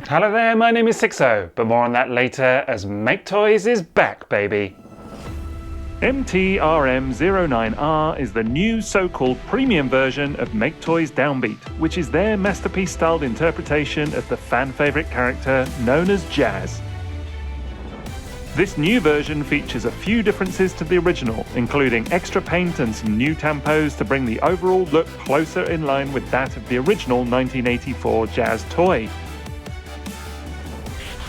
Hello there, my name is Sixo, but more on that later as Maketoys is back, baby. MTRM-09R is the new so-called premium version of Maketoys Downbeat, which is their masterpiece-styled interpretation of the fan-favourite character known as Jazz. This new version features a few differences to the original, including extra paint and some new tampos to bring the overall look closer in line with that of the original 1984 Jazz toy.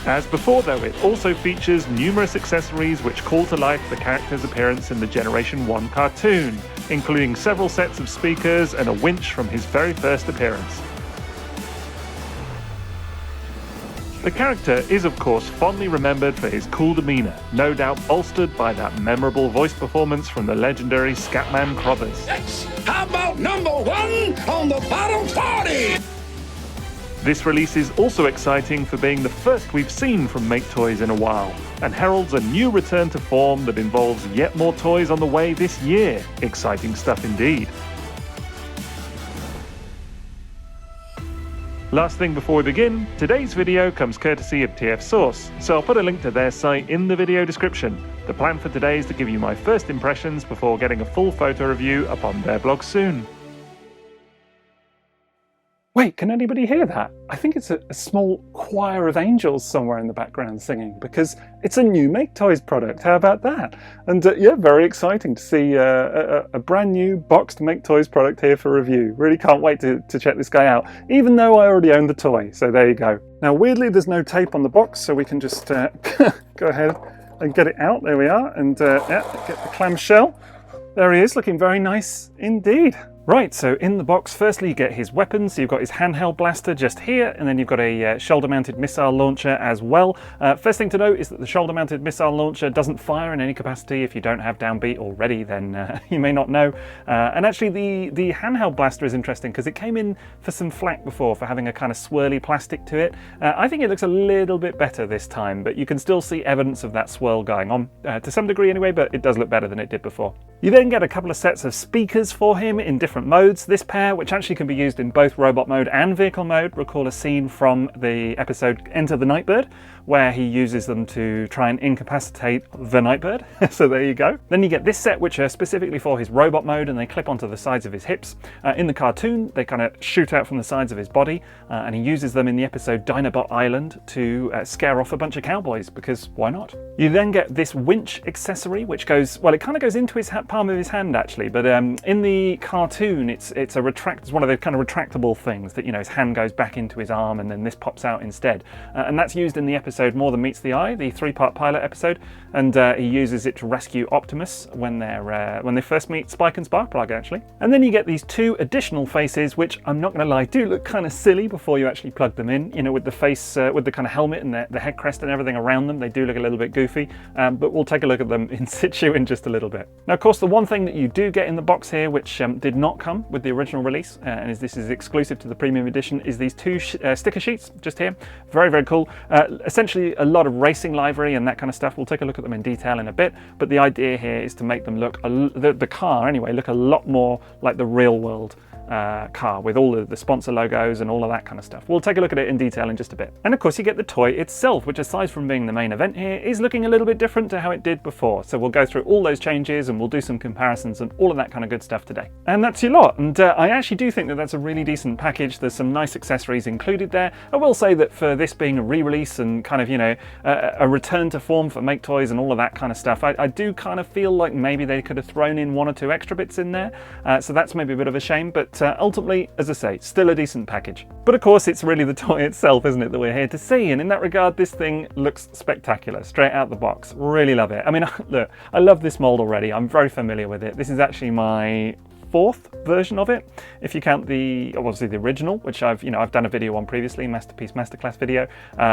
As before though, it also features numerous accessories which call to life the character's appearance in the Generation 1 cartoon, including several sets of speakers and a winch from his very first appearance. The character is of course fondly remembered for his cool demeanour, no doubt bolstered by that memorable voice performance from the legendary Scatman Crothers. How about number 1 on the bottom 40? This release is also exciting for being the first we've seen from Maketoys in a while, and heralds a new return to form that involves yet more toys on the way this year. Exciting stuff indeed. Last thing before we begin, today's video comes courtesy of TF Source, so I'll put a link to their site in the video description. The plan for today is to give you my first impressions before getting a full photo review up on their blog soon. Wait, can anybody hear that? I think it's a small choir of angels somewhere in the background singing, because it's a new Maketoys product. How about that? And yeah, very exciting to see a brand new boxed Maketoys product here for review. Really can't wait to check this guy out, even though I already own the toy, so there you go. Now weirdly there's no tape on the box, so we can just go ahead and get it out. There we are, and yeah, get the clamshell. There he is, looking very nice indeed. Right, so in the box, firstly you get his weapons. So you've got his handheld blaster just here, and then you've got a shoulder-mounted missile launcher as well. First thing to note is that the shoulder-mounted missile launcher doesn't fire in any capacity. If you don't have Downbeat already, then you may not know. And actually the handheld blaster is interesting because it came in for some flack before for having a kind of swirly plastic to it. I think it looks a little bit better this time, but you can still see evidence of that swirl going on, to some degree anyway, but it does look better than it did before. You then get a couple of sets of speakers for him in different modes. This pair, which actually can be used in both robot mode and vehicle mode, recall a scene from the episode Enter the Nightbird, where he uses them to try and incapacitate the Nightbird. So there you go. Then you get this set, which are specifically for his robot mode, and they clip onto the sides of his hips. In the cartoon, they kind of shoot out from the sides of his body, and he uses them in the episode Dinobot Island to scare off a bunch of cowboys, because why not? You then get this winch accessory, which goes, well, it kind of goes into his palm of his hand actually, but in the cartoon, it's one of the kind of retractable things that, you know, his hand goes back into his arm and then this pops out instead. And that's used in the episode More Than Meets the Eye, the 3-part pilot episode, and he uses it to rescue Optimus when they first meet Spike and Sparkplug actually. And then you get these two additional faces, which I'm not going to lie, do look kind of silly before you actually plug them in. You know, with the face, with the kind of helmet and the head crest and everything around them, they do look a little bit goofy, but we'll take a look at them in situ in just a little bit. Now, of course, the one thing that you do get in the box here, which did not come with the original release, and this is exclusive to the premium edition, is these two sticker sheets just here. Very, very cool. Essentially a lot of racing livery and that kind of stuff. We'll take a look at them in detail in a bit, but the idea here is to make them look, the car anyway, look a lot more like the real world car, with all of the sponsor logos and all of that kind of stuff. We'll take a look at it in detail in just a bit. And of course you get the toy itself, which aside from being the main event here, is looking a little bit different to how it did before. So we'll go through all those changes and we'll do some comparisons and all of that kind of good stuff today. And that's your lot. And I actually do think that that's a really decent package. There's some nice accessories included there. I will say that for this being a re-release and kind of, you know, a return to form for Maketoys and all of that kind of stuff, I do kind of feel like maybe they could have thrown in 1 or 2 extra bits in there. So that's maybe a bit of a shame, but ultimately, as I say, still a decent package. But of course, it's really the toy itself, isn't it, that we're here to see? And in that regard, this thing looks spectacular, straight out the box. Really love it. I mean, look, I love this mold already. I'm very familiar with it. This is actually my 4th version of it, if you count obviously the original, which I've done a video on previously, Masterpiece Masterclass video,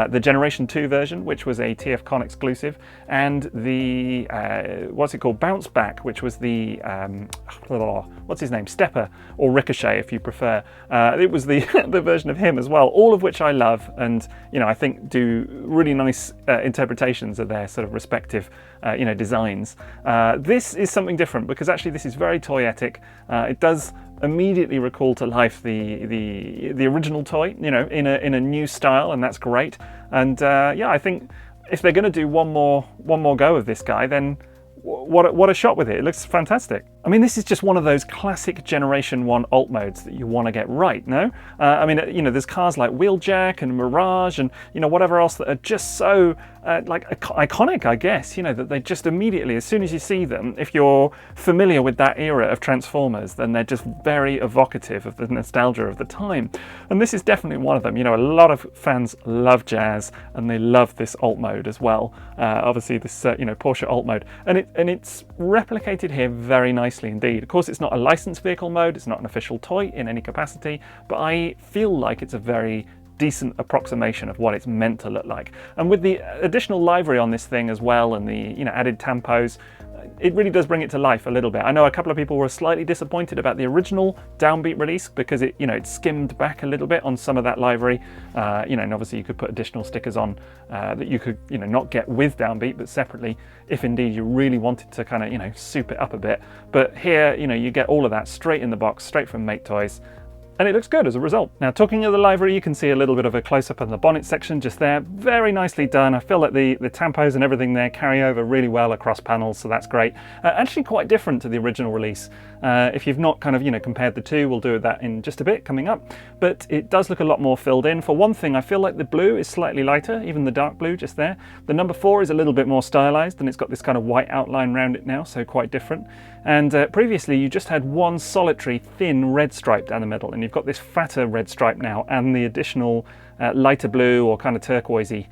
the Generation 2 version, which was a TFCon exclusive, and the what's it called, Bounce Back, which was the what's his name, Stepper, or Ricochet if you prefer. It was the the version of him as well, all of which I love, and I think do really nice interpretations of their sort of respective designs. This is something different because actually this is very toyetic. It does immediately recall to life the original toy, you know, in a new style, and that's great. And yeah, I think if they're going to do one more go of this guy, then what a shot with it. It looks fantastic. I mean, this is just one of those classic Generation 1 alt modes that you want to get right, no? I mean, you know, there's cars like Wheeljack and Mirage and, you know, whatever else that are just so, like, iconic, I guess, you know, that they just immediately, as soon as you see them, if you're familiar with that era of Transformers, then they're just very evocative of the nostalgia of the time. And this is definitely one of them. You know, a lot of fans love Jazz, and they love this alt mode as well. Obviously, this, you know, Porsche alt mode. And it's replicated here very nicely indeed. Of course, it's not a licensed vehicle mode, it's not an official toy in any capacity, but I feel like it's a very decent approximation of what it's meant to look like. And with the additional livery on this thing as well, and the, you know, added tampos, it really does bring it to life a little bit. I know a couple of people were slightly disappointed about the original Downbeat release because it, you know, it skimmed back a little bit on some of that livery. You know, and obviously you could put additional stickers on that you could, you know, not get with Downbeat, but separately, if indeed you really wanted to kind of, you know, soup it up a bit. But here, you know, you get all of that straight in the box, straight from Maketoys. And it looks good as a result. Now, talking of the livery, you can see a little bit of a close-up on the bonnet section just there. Very nicely done. I feel like the tampos and everything there carry over really well across panels, so that's great. Actually quite different to the original release. If you've not kind of, you know, compared the two, we'll do that in just a bit coming up. But it does look a lot more filled in. For one thing, I feel like the blue is slightly lighter, even the dark blue just there. The number 4 is a little bit more stylized, and it's got this kind of white outline around it now, so quite different. And previously, you just had one solitary thin red stripe down the middle, and you've got this fatter red stripe now, and the additional lighter blue or kind of turquoisey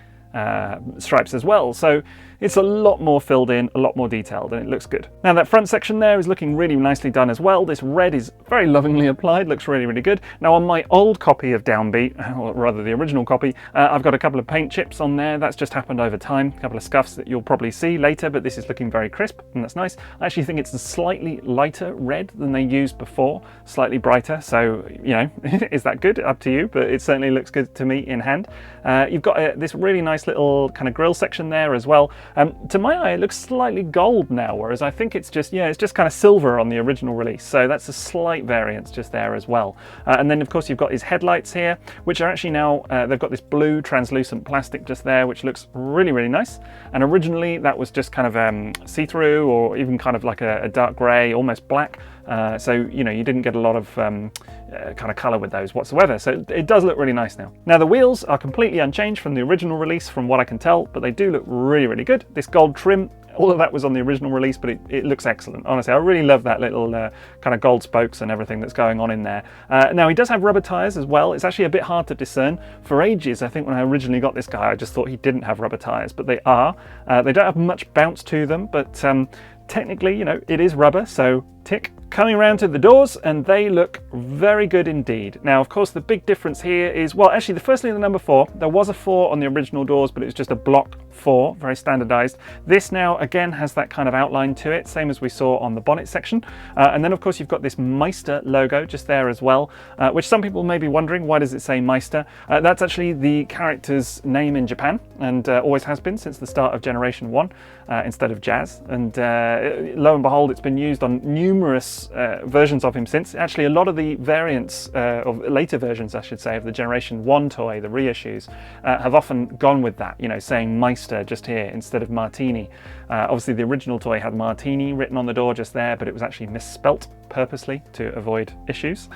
stripes as well. So it's a lot more filled in, a lot more detailed, and it looks good. Now that front section there is looking really nicely done as well. This red is very lovingly applied, looks really, really good. Now on my old copy of Downbeat, or rather the original copy, I've got a couple of paint chips on there. That's just happened over time, a couple of scuffs that you'll probably see later, but this is looking very crisp, and that's nice. I actually think it's a slightly lighter red than they used before, slightly brighter, so, you know, is that good? Up to you, but it certainly looks good to me in hand. You've got this really nice little kind of grille section there as well. To my eye, it looks slightly gold now, whereas I think it's just, yeah, it's just kind of silver on the original release. So that's a slight variance just there as well. And then, of course, you've got his headlights here, which are actually now, they've got this blue translucent plastic just there, which looks really, really nice. And originally, that was just kind of see-through or even kind of like a dark grey, almost black. So, you know, you didn't get a lot of kind of colour with those whatsoever. So it does look really nice now. Now the wheels are completely unchanged from the original release from what I can tell, but they do look really, really good. This gold trim, all of that was on the original release, but it looks excellent. Honestly, I really love that little kind of gold spokes and everything that's going on in there. Now he does have rubber tyres as well. It's actually a bit hard to discern. For ages, I think when I originally got this guy, I just thought he didn't have rubber tyres, but they are. They don't have much bounce to them, but technically, you know, it is rubber, so tick. Coming around to the doors, and they look very good indeed. Now, of course, the big difference here is, well, actually, firstly, the number 4, there was a 4 on the original doors, but it was just a block 4, very standardized. This now, again, has that kind of outline to it, same as we saw on the bonnet section. And then, of course, you've got this Meister logo just there as well, which some people may be wondering, why does it say Meister? That's actually the character's name in Japan, and always has been since the start of Generation 1, instead of Jazz. And lo and behold, it's been used on numerous versions of him since. Actually, a lot of the variants, of later versions, I should say, of the Generation 1 toy, the reissues, have often gone with that, you know, saying Meister just here instead of Martini. Obviously, the original toy had Martini written on the door just there, but it was actually misspelt purposely to avoid issues.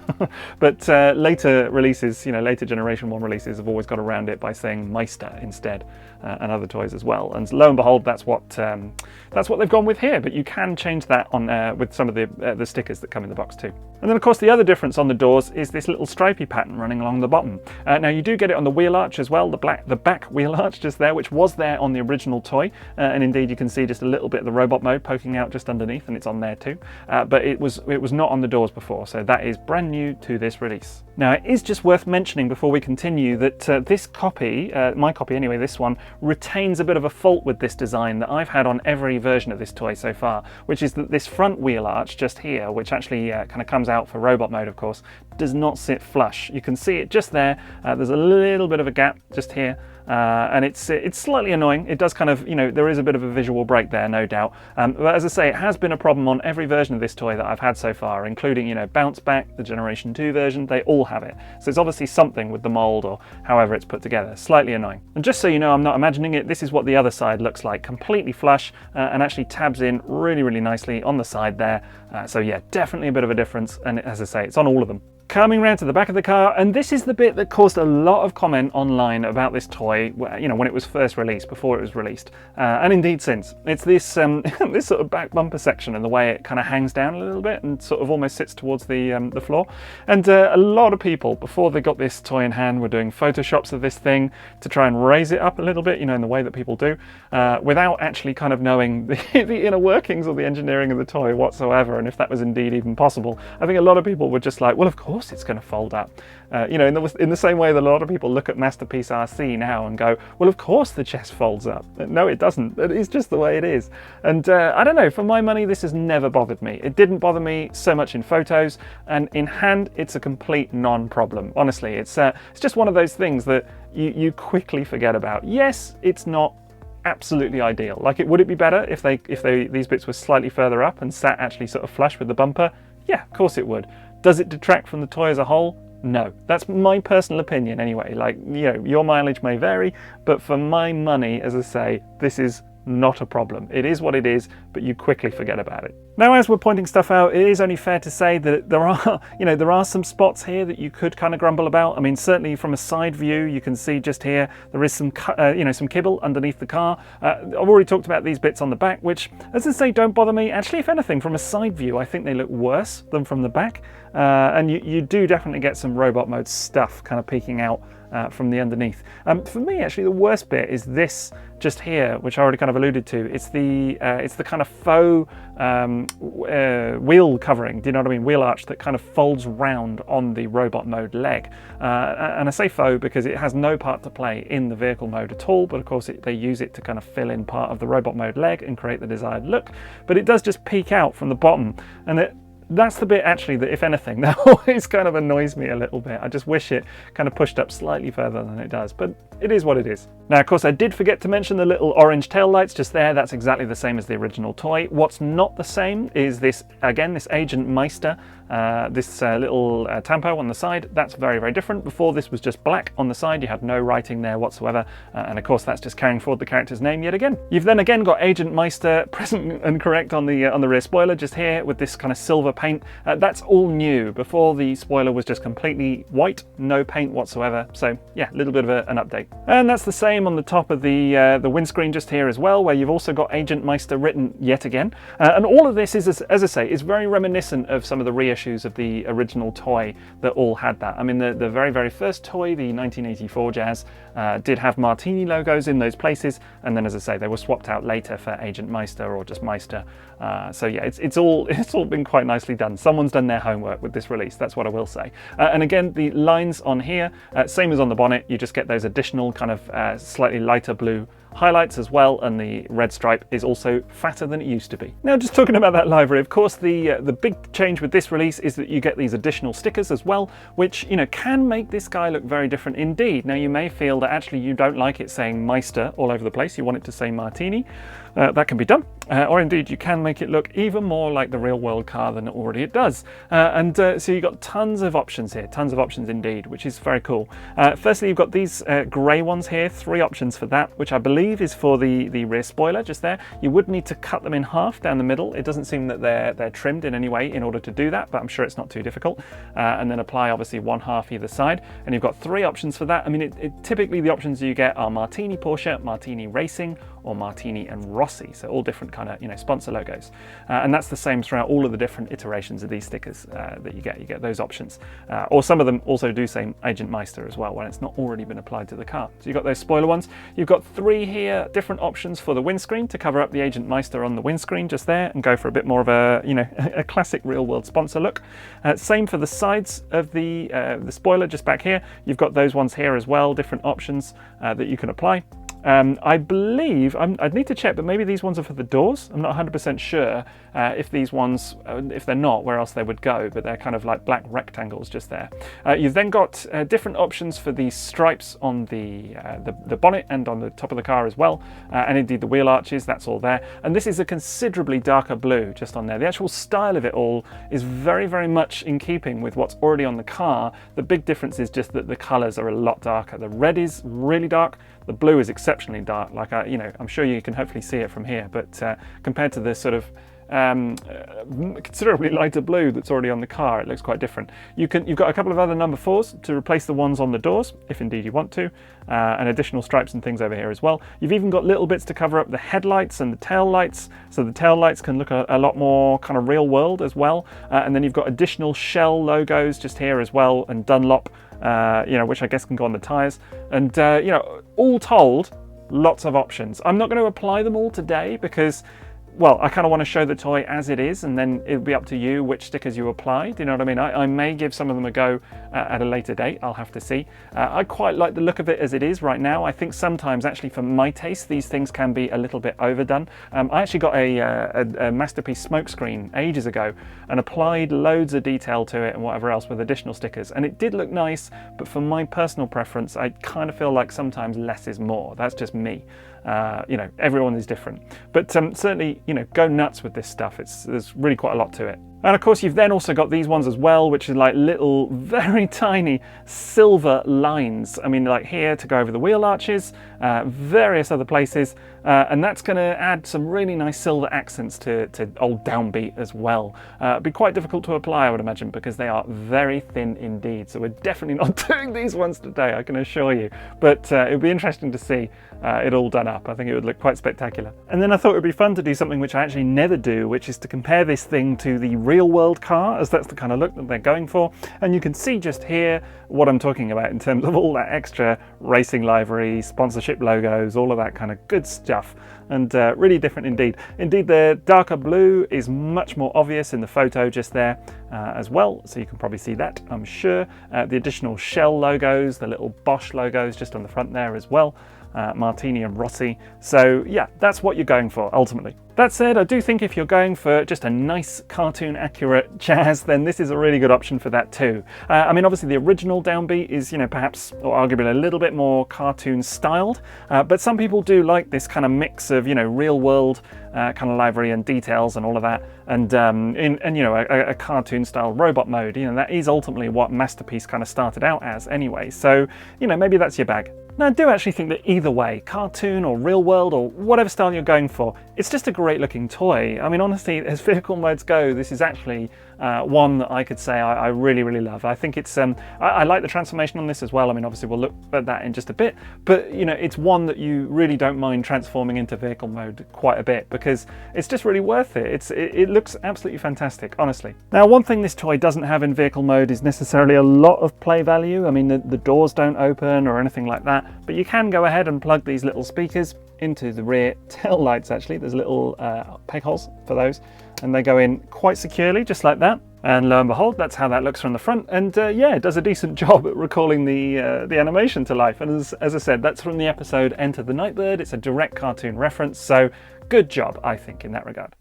But later releases, you know, later Generation 1 releases have always got around it by saying Meister instead, and other toys as well. And lo and behold, that's what they've gone with here. But you can change that on with some of the stickers that come in the box too. And then, of course, the other difference on the doors is this little stripy pattern running along the bottom. Now, you do get it on the wheel arch as well, the back wheel arch just there, which was there on the original toy. And indeed, you can see just a little bit of the robot mode poking out just underneath, and it's on there too. But it was not on the doors before, so that is brand new to this release. Now, it is just worth mentioning before we continue that this copy, my copy anyway, this one, retains a bit of a fault with this design that I've had on every version of this toy so far, which is that this front wheel arch just here, which actually kind of comes out for robot mode, of course, does not sit flush. You can see it just there. There's a little bit of a gap just here. and it's slightly annoying. It does kind of, you know, there is a bit of a visual break there, no doubt. But as I say, it has been a problem on every version of this toy that I've had so far, including, you know, Bounce Back, the Generation 2 version, they all have it. So it's obviously something with the mold or however it's put together. Slightly annoying. And just so you know, I'm not imagining it, this is what the other side looks like, completely flush, and actually tabs in really, really nicely on the side there. So yeah, definitely a bit of a difference, and as I say, it's on all of them. Coming round to the back of the car, and this is the bit that caused a lot of comment online about this toy, you know, when it was first released, before it was released, and indeed since. It's this this sort of back bumper section and the way it kind of hangs down a little bit and sort of almost sits towards the floor. And a lot of people, before they got this toy in hand, were doing photoshops of this thing to try and raise it up a little bit, you know, in the way that people do, without actually kind of knowing the inner workings or the engineering of the toy whatsoever, and if that was indeed even possible. I think a lot of people were just like, well, of course it's going to fold up. You know, in the same way that a lot of people look at Masterpiece RC now and go, well, of course the chest folds up. No, it doesn't. It's just the way it is. And I don't know, for my money, this has never bothered me. It didn't bother me so much in photos, and in hand, it's a complete non-problem. Honestly, it's just one of those things that you quickly forget about. Yes, it's not absolutely ideal. Like, would it be better if these bits were slightly further up and sat actually sort of flush with the bumper? Yeah, of course it would. Does it detract from the toy as a whole? No. That's my personal opinion anyway. Like, you know, your mileage may vary, but for my money, as I say, this is not a problem. It is what it is, but you quickly forget about it. Now, as we're pointing stuff out, it is only fair to say that there are some spots here that you could kind of grumble about. I mean, certainly from a side view, you can see just here there is some some kibble underneath the car. I've already talked about these bits on the back, which, as I say, don't bother me. Actually, if anything, from a side view, I think they look worse than from the back, and you do definitely get some robot mode stuff kind of peeking out from the underneath. For me, actually, the worst bit is this just here, which I already kind of alluded to. It's the kind of faux wheel covering, do you know what I mean? Wheel arch that kind of folds round on the robot mode leg. And I say faux because it has no part to play in the vehicle mode at all, but of course they use it to kind of fill in part of the robot mode leg and create the desired look. But it does just peek out from the bottom, and that's the bit actually that, if anything, that always kind of annoys me a little bit. I just wish it kind of pushed up slightly further than it does, but it is what it is. Now, of course, I did forget to mention the little orange tail lights just there. That's exactly the same as the original toy. What's not the same is this, again, this Agent Meister, this little tampo on the side. That's very, very different. Before, this was just black on the side. You had no writing there whatsoever. And of course, that's just carrying forward the character's name yet again. You've then again got Agent Meister present and correct on the rear spoiler just here with this kind of silver paint. That's all new. Before, the spoiler was just completely white, no paint whatsoever. So yeah, a little bit of an update. And that's the same on the top of the windscreen just here as well, where you've also got Agent Meister written yet again. And all of this is, as I say, is very reminiscent of some of the reissues of the original toy that all had that. I mean, the very, very first toy, the 1984 Jazz, did have Martini logos in those places, and then, as I say, they were swapped out later for Agent Meister or just Meister. So yeah, it's all been quite nicely done. Someone's done their homework with this release, that's what I will say. And again, the lines on here, same as on the bonnet, you just get those additional kind of slightly lighter blue highlights as well, and the red stripe is also fatter than it used to be. Now, just talking about that livery, of course, the big change with this release is that you get these additional stickers as well, which, you know, can make this guy look very different indeed. Now, you may feel that actually you don't like it saying Meister all over the place, you want it to say Martini. That can be done, or indeed you can make it look even more like the real world car than already it does. So you've got tons of options here, tons of options indeed, which is very cool. Firstly, you've got these grey ones here, 3 options for that, which I believe is for the rear spoiler just there. You would need to cut them in half down the middle. It doesn't seem that they're trimmed in any way in order to do that, but I'm sure it's not too difficult. And then apply obviously 1/2 either side, and you've got 3 options for that. I mean, typically the options you get are Martini Porsche, Martini Racing, or Martini and Rossi, so all different kind of, you know, sponsor logos, and that's the same throughout all of the different iterations of these stickers that you get. You get those options, or some of them also do say Agent Meister as well when it's not already been applied to the car. So you've got those spoiler ones. You've got 3 here different options for the windscreen to cover up the Agent Meister on the windscreen just there and go for a bit more of a, you know, a classic real world sponsor look. Same for the sides of the spoiler just back here. You've got those ones here as well, different options that you can apply. I believe, I'd need to check, but maybe these ones are for the doors. I'm not 100% sure. if these ones, if they're not, where else they would go, but they're kind of like black rectangles just there. You've then got different options for the stripes on the bonnet and on the top of the car as well, and indeed the wheel arches, that's all there. And this is a considerably darker blue just on there. The actual style of it all is very, very much in keeping with what's already on the car. The big difference is just that the colours are a lot darker. The red is really dark, the blue is exceptionally dark. Like I'm sure you can hopefully see it from here, but compared to this sort of considerably lighter blue that's already on the car, it looks quite different. You've got a couple of other number 4s to replace the ones on the doors, if indeed you want to, and additional stripes and things over here as well. You've even got little bits to cover up the headlights and the tail lights, so the tail lights can look a lot more kind of real world as well. And then you've got additional Shell logos just here as well, and Dunlop, which I guess can go on the tyres. And all told, lots of options. I'm not going to apply them all today because, well, I kind of want to show the toy as it is, and then it'll be up to you which stickers you apply. Do you know what I mean? I may give some of them a go at a later date. I'll have to see. I quite like the look of it as it is right now. I think sometimes, actually, for my taste, these things can be a little bit overdone. I actually got a Masterpiece smokescreen ages ago and applied loads of detail to it and whatever else with additional stickers, and it did look nice, but for my personal preference, I kind of feel like sometimes less is more. That's just me. Everyone is different, but certainly, go nuts with this stuff. There's really quite a lot to it. And of course, you've then also got these ones as well, which is like little, very tiny silver lines. I mean, like here to go over the wheel arches, various other places, and that's going to add some really nice silver accents to old Downbeat as well. It'd be quite difficult to apply, I would imagine, because they are very thin indeed. So we're definitely not doing these ones today, I can assure you. But it would be interesting to see it all done up. I think it would look quite spectacular. And then I thought it would be fun to do something which I actually never do, which is to compare this thing to the real world car, as that's the kind of look that they're going for. And you can see just here what I'm talking about in terms of all that extra racing livery, sponsorship logos, all of that kind of good stuff, and really different indeed. Indeed, the darker blue is much more obvious in the photo just there as well, so you can probably see that, I'm sure. The additional Shell logos, the little Bosch logos just on the front there as well. Martini and Rossi. So yeah, that's what you're going for ultimately. That said, I do think if you're going for just a nice cartoon accurate Jazz, then this is a really good option for that too. I mean, obviously the original Downbeat is, perhaps or arguably a little bit more cartoon styled, but some people do like this kind of mix of, real world kind of livery and details and all of that, and a cartoon style robot mode. That is ultimately what Masterpiece kind of started out as anyway. So, maybe that's your bag. Now, I do actually think that either way, cartoon or real world or whatever style you're going for, it's just a great looking toy. I mean, honestly, as vehicle modes go, this is actually one that I could say I really, really love. I think it's, I like the transformation on this as well. I mean, obviously we'll look at that in just a bit, but it's one that you really don't mind transforming into vehicle mode quite a bit, because it's just really worth it. It looks absolutely fantastic, honestly. Now, one thing this toy doesn't have in vehicle mode is necessarily a lot of play value. I mean, the doors don't open or anything like that, but you can go ahead and plug these little speakers into the rear tail lights. Actually, there's little peg holes for those, and they go in quite securely, just like that. And lo and behold, that's how that looks from the front. And yeah, it does a decent job at recalling the animation to life. And as I said, that's from the episode Enter the Nightbird. It's a direct cartoon reference, so good job, I think, in that regard.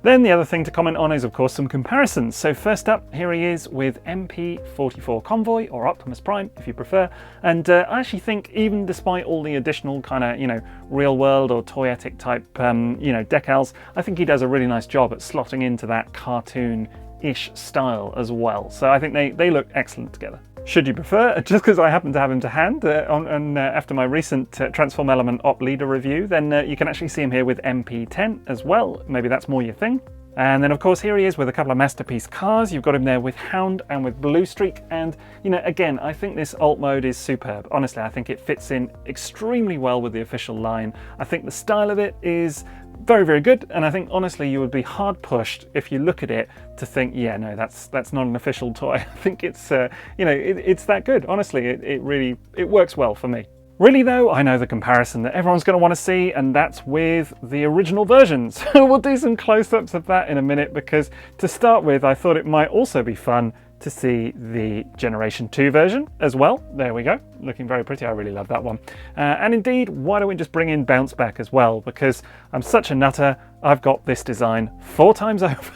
Then the other thing to comment on is, of course, some comparisons. So first up, here he is with MP44 Convoy, or Optimus Prime, if you prefer. And I actually think, even despite all the additional kind of, real world or toyetic type, decals, I think he does a really nice job at slotting into that cartoon-ish style as well. So I think they look excellent together. Should you prefer, just because I happen to have him to hand after my recent Transform Element Op Leader review, then you can actually see him here with MP10 as well. Maybe that's more your thing. And then, of course, here he is with a couple of Masterpiece cars. You've got him there with Hound and with Blue Streak. And, again, I think this alt mode is superb. Honestly, I think it fits in extremely well with the official line. I think the style of it is very, very good, and I think honestly you would be hard pushed if you look at it to think, yeah, no, that's not an official toy. I think it's it's that good. Honestly, it works well for me. Really though, I know the comparison that everyone's going to want to see, and that's with the original version. So we'll do some close-ups of that in a minute, because to start with, I thought it might also be fun to see the Generation 2 version as well. There we go, looking very pretty. I really love that one. And indeed, why don't we just bring in Bounce Back as well, because I'm such a nutter, I've got this design 4 times over.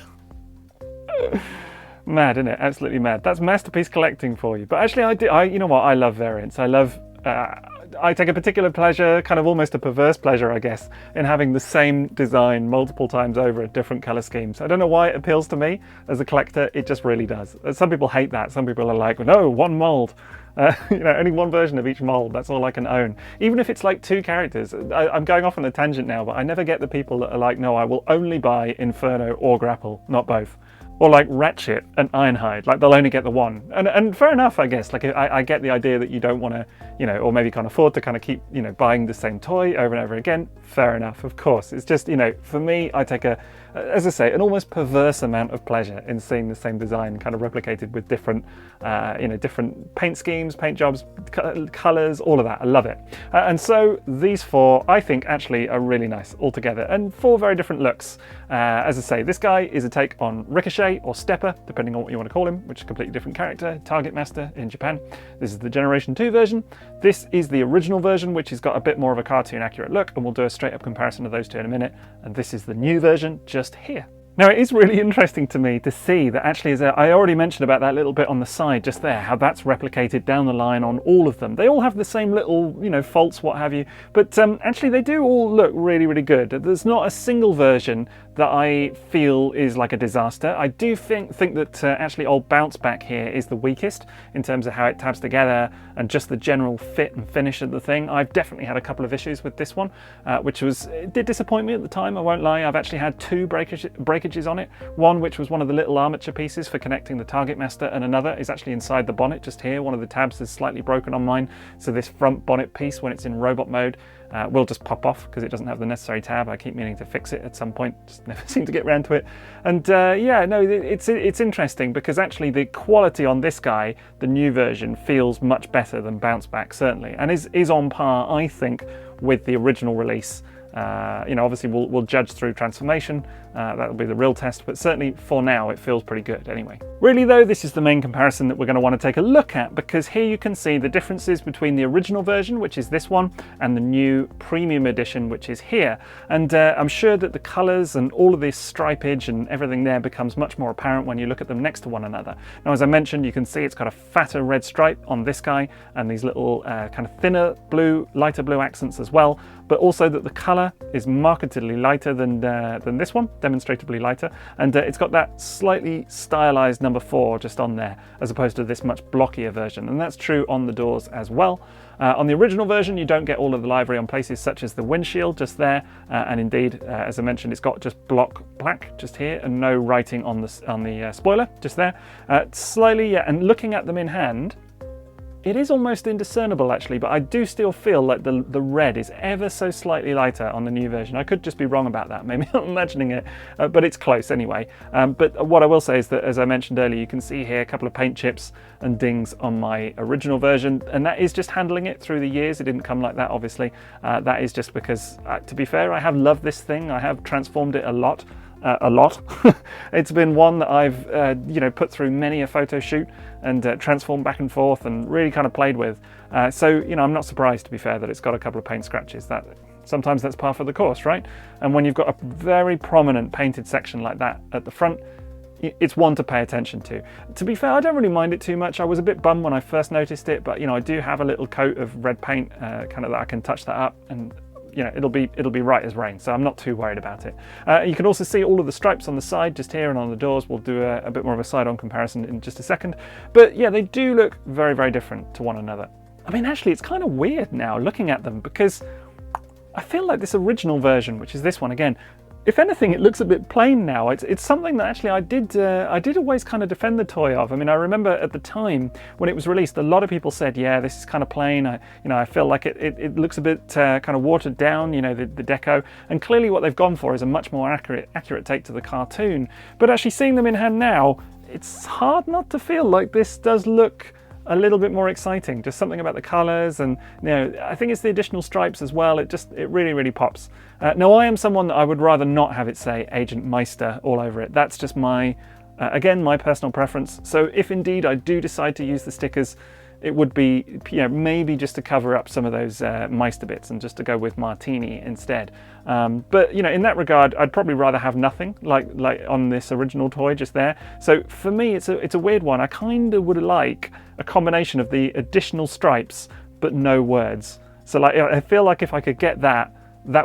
Mad, isn't it? Absolutely mad. That's masterpiece collecting for you. But actually, you know what? I love variants. I take a particular pleasure, kind of almost a perverse pleasure, I guess, in having the same design multiple times over at different color schemes. I don't know why it appeals to me as a collector. It just really does. Some people hate that. Some people are like, no, one mold. You know, only one version of each mold. That's all I can own. Even if it's like 2 characters. I'm going off on a tangent now, but I never get the people that are like, no, I will only buy Inferno or Grapple, not both. Or like Ratchet and Ironhide, like they'll only get the one. And fair enough, I guess. Like I get the idea that you don't want to, you know, or maybe can't afford to kind of keep, you know, buying the same toy over and over again. Fair enough, of course. It's just, you know, for me, I take as I say, an almost perverse amount of pleasure in seeing the same design kind of replicated with different, you know, different paint schemes, paint jobs, colors, all of that. I love it. And so these 4, I think, actually are really nice altogether, and 4 very different looks. As I say, this guy is a take on Ricochet or Stepper, depending on what you want to call him, which is a completely different character, Target Master in Japan. This is the Generation 2 version. This is the original version, which has got a bit more of a cartoon accurate look, and we'll do a straight up comparison of those 2 in a minute. And this is the new version just here. Now, it is really interesting to me to see that actually, as I already mentioned about that little bit on the side just there, how that's replicated down the line on all of them. They all have the same little, you know, faults, what have you, but actually they do all look really, really good. There's not a single version that I feel is like a disaster. I do think that actually old Bounce Back here is the weakest in terms of how it tabs together and just the general fit and finish of the thing. I've definitely had a couple of issues with this one, which it did disappoint me at the time, I won't lie. I've actually had 2 breakages on it. One which was one of the little armature pieces for connecting the Target Master, and another is actually inside the bonnet just here. One of the tabs is slightly broken on mine, so this front bonnet piece, when it's in robot mode, will just pop off because it doesn't have the necessary tab. I keep meaning to fix it at some point, just never seem to get around to it. And yeah, no, it's interesting because actually the quality on this guy, the new version, feels much better than Bounce Back, certainly, and is on par, I think, with the original release. You know, obviously we'll judge through transformation, that'll be the real test, but certainly for now it feels pretty good anyway. Really though, this is the main comparison that we're going to want to take a look at, because here you can see the differences between the original version, which is this one, and the new premium edition, which is here. And I'm sure that the colours and all of this stripage and everything there becomes much more apparent when you look at them next to one another. Now, as I mentioned, you can see it's got a fatter red stripe on this guy and these little kind of thinner blue, lighter blue accents as well, but also that the colour is markedly lighter than this one, demonstratively lighter, and it's got that slightly stylized number 4 just on there, as opposed to this much blockier version, and that's true on the doors as well. On the original version, you don't get all of the livery on places such as the windshield just there, and indeed, as I mentioned, it's got just block black just here and no writing on the spoiler just there. Slightly, yeah, and looking at them in hand, it is almost indiscernible actually, but I do still feel like the red is ever so slightly lighter on the new version. I could just be wrong about that, maybe I'm imagining it, but it's close anyway. But what I will say is that, as I mentioned earlier, you can see here a couple of paint chips and dings on my original version, and that is just handling it through the years. It didn't come like that, obviously. That is just because, to be fair, I have loved this thing. I have transformed it a lot. It's been one that I've you know, put through many a photo shoot and transformed back and forth and really kind of played with. So, you know, I'm not surprised, to be fair, that it's got a couple of paint scratches. That sometimes that's par for the course, right? And when you've got a very prominent painted section like that at the front, it's one to pay attention to. To be fair, I don't really mind it too much. I was a bit bummed when I first noticed it, but you know, I do have a little coat of red paint kind of that I can touch that up, and you know, it'll be right as rain, so I'm not too worried about it. You can also see all of the stripes on the side just here and on the doors. We'll do a bit more of a side-on comparison in just a second. But yeah, they do look very, very different to one another. I mean, actually, it's kind of weird now looking at them, because I feel like this original version, which is this one again, if anything, it looks a bit plain now. It's something that actually I did always kind of defend the toy of. I mean, I remember at the time when it was released, a lot of people said, yeah, this is kind of plain. I feel like it looks a bit kind of watered down, you know, the deco. And clearly what they've gone for is a much more accurate take to the cartoon. But actually seeing them in hand now, it's hard not to feel like this does look a little bit more exciting. Just something about the colors, and you know, I think it's the additional stripes as well. It really, really pops. Now, I am someone that I would rather not have it say Agent Meister all over it. That's just my Again, my personal preference. So if indeed I do decide to use the stickers, it would be, maybe just to cover up some of those Meister bits and just to go with Martini instead. But in that regard, I'd probably rather have nothing like on this original toy just there. So for me, it's a weird one. I kind of would like a combination of the additional stripes but no words. So I feel like if I could get that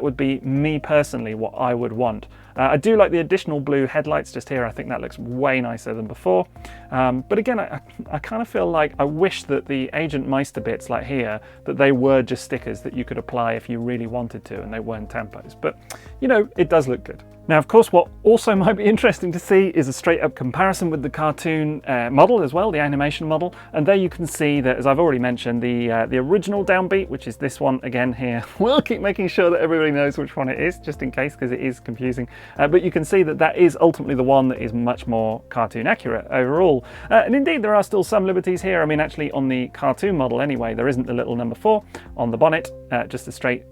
would be me personally what I would want. I do like the additional blue headlights just here. I think that looks way nicer than before. But again, I kind of feel like I wish that the Agent Meister bits like here, that they were just stickers that you could apply if you really wanted to and they weren't tempos. But it does look good. Now, of course, what also might be interesting to see is a straight up comparison with the cartoon model as well, the animation model. And there you can see that, as I've already mentioned, the original Downbeat, which is this one again here. We'll keep making sure that everybody knows which one it is, just in case, because it is confusing. But you can see that is ultimately the one that is much more cartoon accurate overall. And indeed, there are still some liberties here. I mean, actually, on the cartoon model anyway, there isn't the little number 4 on the bonnet, just a straight,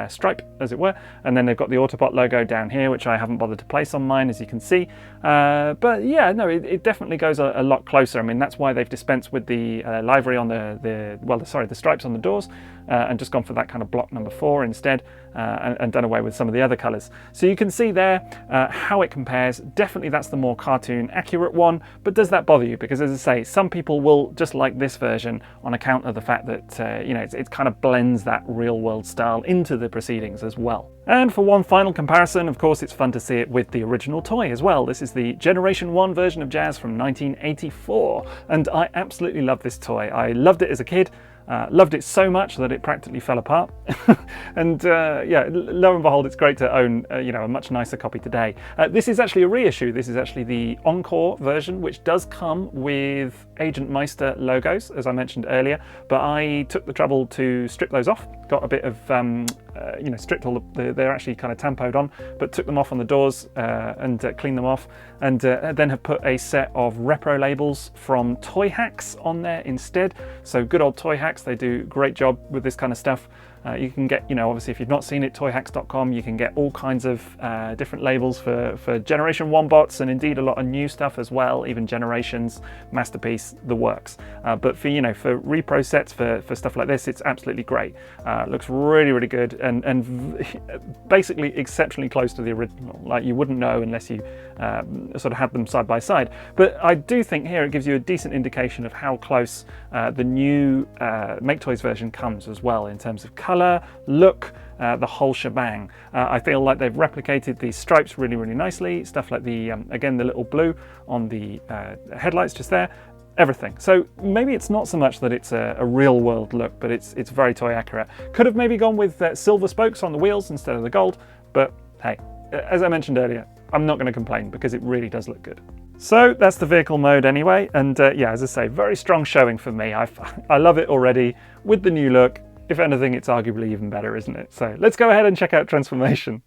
stripe, as it were. And then they've got the Autobot logo down here, which I haven't bothered to place on mine, as you can see. But yeah, no, it definitely goes a lot closer. I mean, that's why they've dispensed with the livery on the stripes on the doors, and just gone for that kind of block number 4 instead, and done away with some of the other colours. So you can see there how it compares. Definitely that's the more cartoon accurate one, but does that bother you? Because as I say, some people will just like this version on account of the fact that it kind of blends that real world style into the proceedings as well. And for one final comparison, of course, it's fun to see it with the original toy as well. This is the Generation 1 version of Jazz from 1984, and I absolutely love this toy. I loved it as a kid. Loved it so much that it practically fell apart. And yeah, lo and behold, it's great to own a much nicer copy today. This is actually a reissue. This is actually the Encore version, which does come with Agent Meister logos, as I mentioned earlier, but I took the trouble to strip those off. Got a bit of stripped all they're actually kind of tampoed on, but took them off on the doors and cleaned them off, and then have put a set of repro labels from Toy Hacks on there instead. So good old Toy Hacks, they do a great job with this kind of stuff. You can get, obviously if you've not seen it, toyhacks.com, you can get all kinds of different labels for Generation 1 bots, and indeed a lot of new stuff as well, even Generations, Masterpiece, the works. But for repro sets, for stuff like this, it's absolutely great. Looks really, really good, and basically exceptionally close to the original. Like, you wouldn't know unless you sort of had them side by side. But I do think here it gives you a decent indication of how close the new Maketoys version comes as well, in terms of colour, look, the whole shebang. I feel like they've replicated these stripes really, really nicely. Stuff like the, again, the little blue on the headlights just there. Everything. So maybe it's not so much that it's a real world look, but it's very toy accurate. Could have maybe gone with silver spokes on the wheels instead of the gold, but hey, as I mentioned earlier, I'm not going to complain because it really does look good. So that's the vehicle mode anyway, and yeah, as I say, very strong showing for me. I love it already with the new look. If anything, it's arguably even better, isn't it? So let's go ahead and check out Transformation.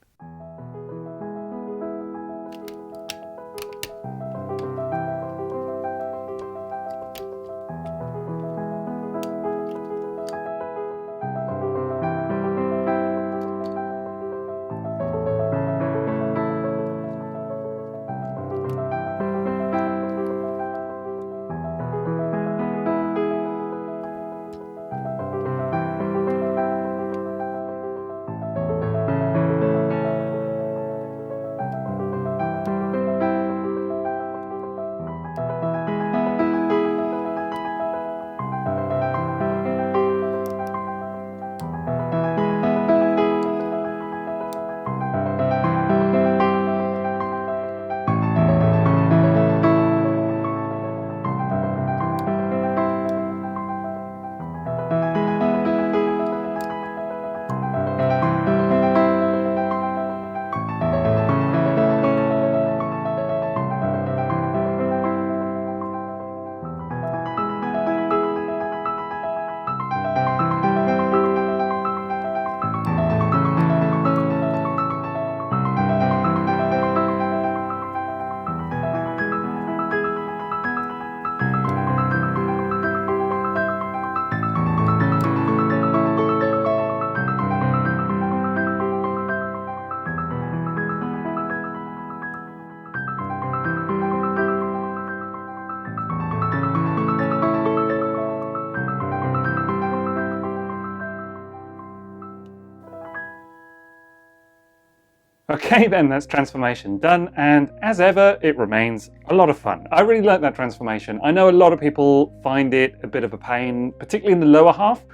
Okay then, that's transformation done, and as ever, it remains a lot of fun. I really like that transformation. I know a lot of people find it a bit of a pain, particularly in the lower half,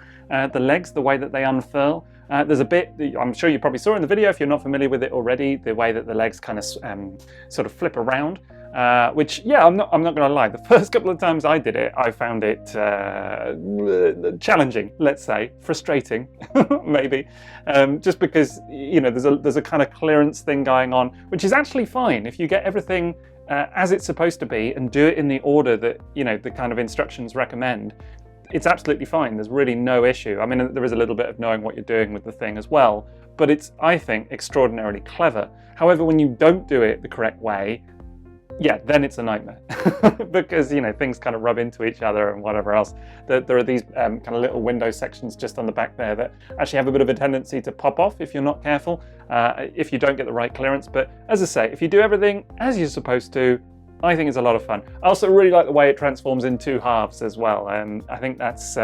the legs, the way that they unfurl. There's a bit, I'm sure you probably saw in the video if you're not familiar with it already, the way that the legs kind of sort of flip around. Which, yeah, I'm not going to lie. The first couple of times I did it, I found it challenging, let's say, frustrating, maybe, just because, you know, there's a kind of clearance thing going on, which is actually fine if you get everything as it's supposed to be and do it in the order that, you know, the kind of instructions recommend. It's absolutely fine. There's really no issue. I mean, there is a little bit of knowing what you're doing with the thing as well, but it's, I think, extraordinarily clever. However, when you don't do it the correct way, yeah, then it's a nightmare because, you know, things kind of rub into each other and whatever else. There are these kind of little window sections just on the back there that actually have a bit of a tendency to pop off if you're not careful, if you don't get the right clearance. But as I say, if you do everything as you're supposed to, I think it's a lot of fun. I also really like the way it transforms in two halves as well. I think that's,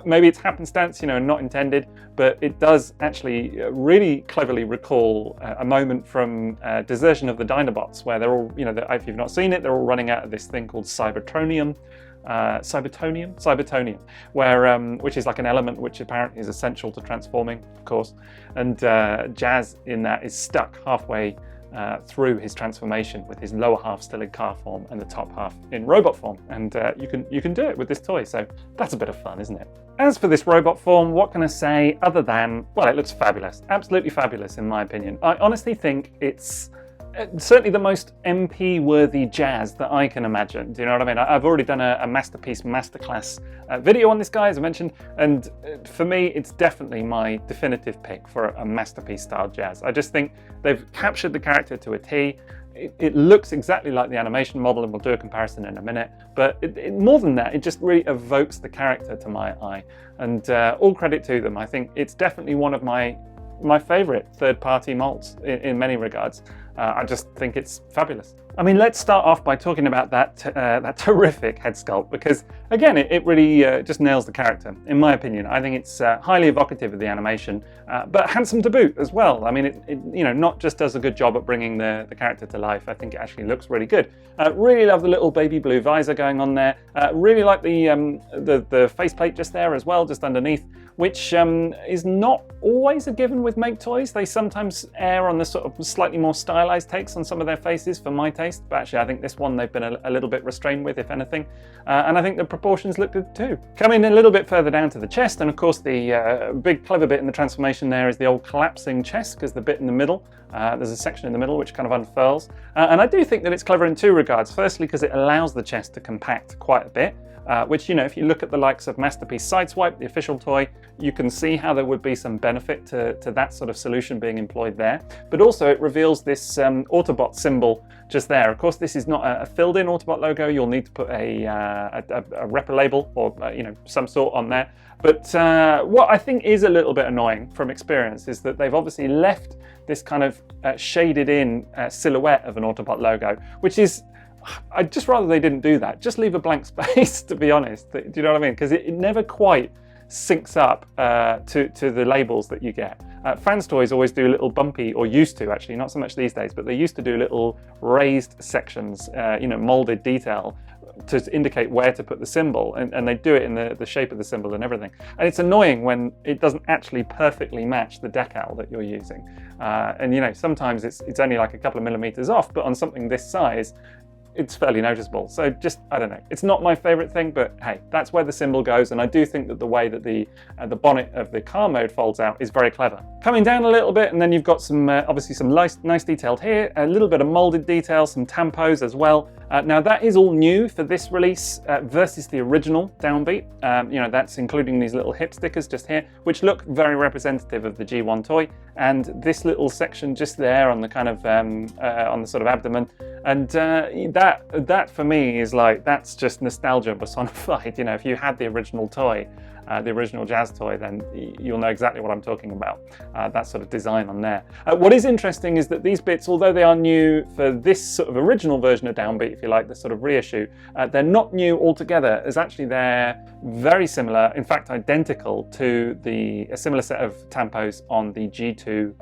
maybe it's happenstance, you know, not intended, but it does actually really cleverly recall a moment from Desertion of the Dinobots, where they're all, you know, if you've not seen it, they're all running out of this thing called Cybertronium, where which is like an element which apparently is essential to transforming, of course. And Jazz in that is stuck halfway through his transformation with his lower half still in car form and the top half in robot form, and you can do it with this toy, so that's a bit of fun, isn't it? As for this robot form, what can I say other than, well, it looks fabulous, absolutely fabulous in my opinion. I honestly think it's certainly the most MP-worthy Jazz that I can imagine. Do you know what I mean? I've already done a Masterpiece Masterclass video on this guy, as I mentioned, and for me, it's definitely my definitive pick for a Masterpiece-style Jazz. I just think they've captured the character to a T. It looks exactly like the animation model, and we'll do a comparison in a minute, but more than that, it just really evokes the character to my eye, and all credit to them. I think it's definitely one of my favorite third-party molds in many regards. I just think it's fabulous. I mean, let's start off by talking about that terrific head sculpt, because again, it really just nails the character, in my opinion. I think it's highly evocative of the animation, but handsome to boot as well. I mean, it you know, not just does a good job at bringing the character to life, I think it actually looks really good. Really love the little baby blue visor going on there. Really like the faceplate just there as well, just underneath, which is not always a given with Maketoys. They sometimes err on the sort of slightly more stylized takes on some of their faces for my taste, but actually I think this one they've been a little bit restrained with, if anything, and I think the proportions look good too. Coming a little bit further down to the chest, and of course the big clever bit in the transformation there is the old collapsing chest, because the bit in the middle, there's a section in the middle which kind of unfurls, and I do think that it's clever in two regards. Firstly, because it allows the chest to compact quite a bit, which, you know, if you look at the likes of Masterpiece Sideswipe, the official toy, you can see how there would be some benefit to that sort of solution being employed there. But also it reveals this Autobot symbol just there. Of course, this is not a filled-in Autobot logo. You'll need to put a repro label or you know, some sort on there. But what I think is a little bit annoying from experience is that they've obviously left this kind of shaded in silhouette of an Autobot logo, which is, I'd just rather they didn't do that. Just leave a blank space, to be honest. Do you know what I mean? Because it never quite syncs up to the labels that you get. Fans Toys always do little bumpy, or used to actually, not so much these days, but they used to do little raised sections, you know, molded detail to indicate where to put the symbol, and they do it in the shape of the symbol and everything. And it's annoying when it doesn't actually perfectly match the decal that you're using. And you know, sometimes it's only like a couple of millimeters off, but on something this size, it's fairly noticeable. So just, I don't know, it's not my favorite thing, but hey, that's where the symbol goes, and I do think that the way that the bonnet of the car mode folds out is very clever. Coming down a little bit, and then you've got some obviously some nice detailed here, a little bit of molded detail, some tampos as well. Now that is all new for this release versus the original Downbeat. You know, that's including these little hip stickers just here, which look very representative of the G1 toy, and this little section just there on the kind of on the sort of abdomen, and that for me is like, that's just nostalgia personified. You know, if you had the original toy, the original Jazz toy, then you'll know exactly what I'm talking about. That sort of design on there. What is interesting is that these bits, although they are new for this sort of original version of Downbeat, if you like, the sort of reissue, they're not new altogether, as actually they're very similar, in fact identical to a similar set of tampos on the G2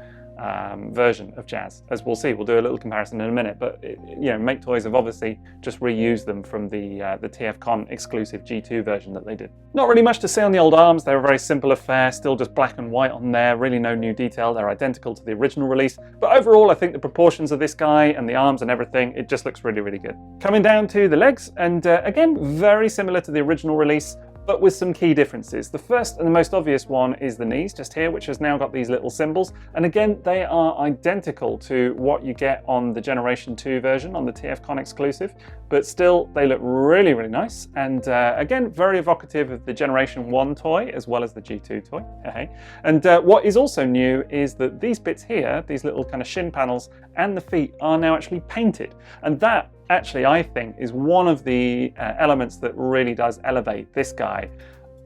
version of Jazz, as we'll see. We'll do a little comparison in a minute, but Maketoys have obviously just reused them from the TFCon exclusive G2 version that they did. Not really much to say on the old arms. They're a very simple affair, still just black and white on there, really no new detail. They're identical to the original release, but overall I think the proportions of this guy and the arms and everything, it just looks really, really good. Coming down to the legs, and again, very similar to the original release, but with some key differences. The first and the most obvious one is the knees, just here, which has now got these little symbols. And again, they are identical to what you get on the Generation 2 version, on the TFCon exclusive, but still, they look really, really nice. And again, very evocative of the Generation 1 toy, as well as the G2 toy. And what is also new is that these bits here, these little kind of shin panels and the feet are now actually painted. And that actually, I think, is one of the elements that really does elevate this guy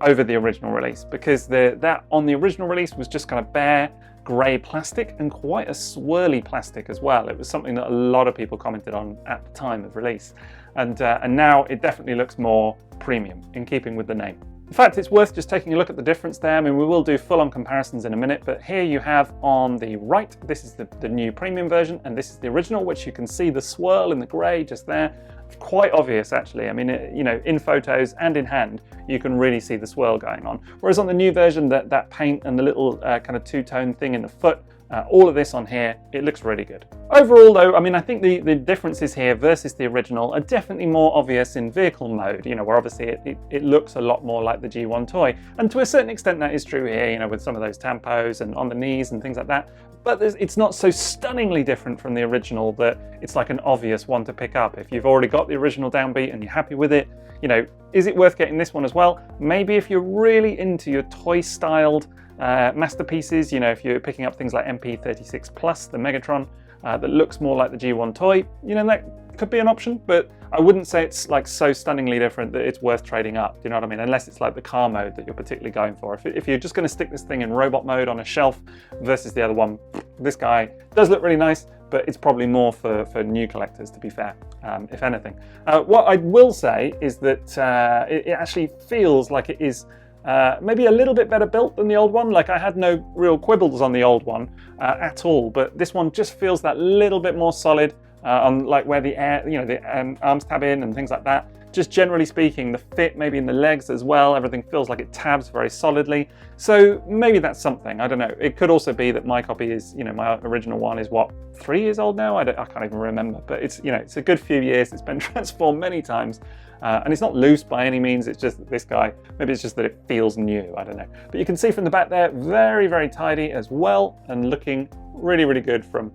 over the original release, because that on the original release was just kind of bare grey plastic and quite a swirly plastic as well. It was something that a lot of people commented on at the time of release, and now it definitely looks more premium, in keeping with the name. In fact, it's worth just taking a look at the difference there. I mean, we will do full-on comparisons in a minute, but here you have on the right, this is the new premium version, and this is the original, which you can see the swirl in the grey just there. It's quite obvious, actually. I mean, in photos and in hand, you can really see the swirl going on. Whereas on the new version, that paint and the little kind of two-tone thing in the foot, all of this on here, it looks really good. Overall though, I mean, I think the differences here versus the original are definitely more obvious in vehicle mode, where obviously it looks a lot more like the G1 toy. And to a certain extent that is true here, with some of those tampos and on the knees and things like that. But it's not so stunningly different from the original that it's like an obvious one to pick up. If you've already got the original Downbeat and you're happy with it, is it worth getting this one as well? Maybe if you're really into your toy-styled masterpieces, if you're picking up things like MP36 Plus, the Megatron, that looks more like the G1 toy, that could be an option, but I wouldn't say it's like so stunningly different that it's worth trading up, do you know what I mean? Unless it's like the car mode that you're particularly going for. If you're just going to stick this thing in robot mode on a shelf versus the other one, this guy does look really nice, but it's probably more for new collectors, to be fair, if anything. What I will say is that it actually feels like it is maybe a little bit better built than the old one. Like, I had no real quibbles on the old one at all, but this one just feels that little bit more solid on like where the arms tab in and things like that. Just generally speaking, the fit maybe in the legs as well, everything feels like it tabs very solidly. So maybe that's something, I don't know. It could also be that my copy is, my original one is what, 3 years old now? I can't even remember, but it's, it's a good few years. It's been transformed many times. And it's not loose by any means, it's just that this guy, maybe it's just that it feels new, I don't know. But you can see from the back there, very, very tidy as well, and looking really, really good from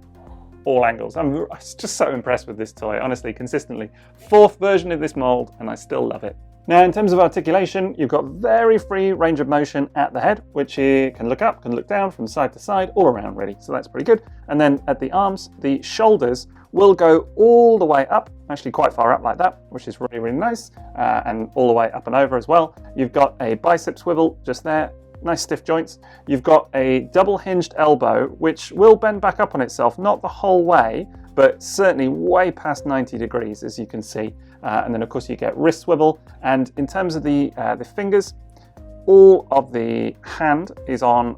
all angles. I'm just so impressed with this toy, honestly, consistently. 4th version of this mold, and I still love it. Now, in terms of articulation, you've got very free range of motion at the head, which you can look up, can look down, from side to side, all around really, so that's pretty good. And then at the arms, the shoulders will go all the way up, actually quite far up like that, which is really, really nice, and all the way up and over as well. You've got a bicep swivel just there, nice stiff joints. You've got a double hinged elbow, which will bend back up on itself, not the whole way, but certainly way past 90 degrees, as you can see. And then of course you get wrist swivel. And in terms of the fingers, all of the hand is on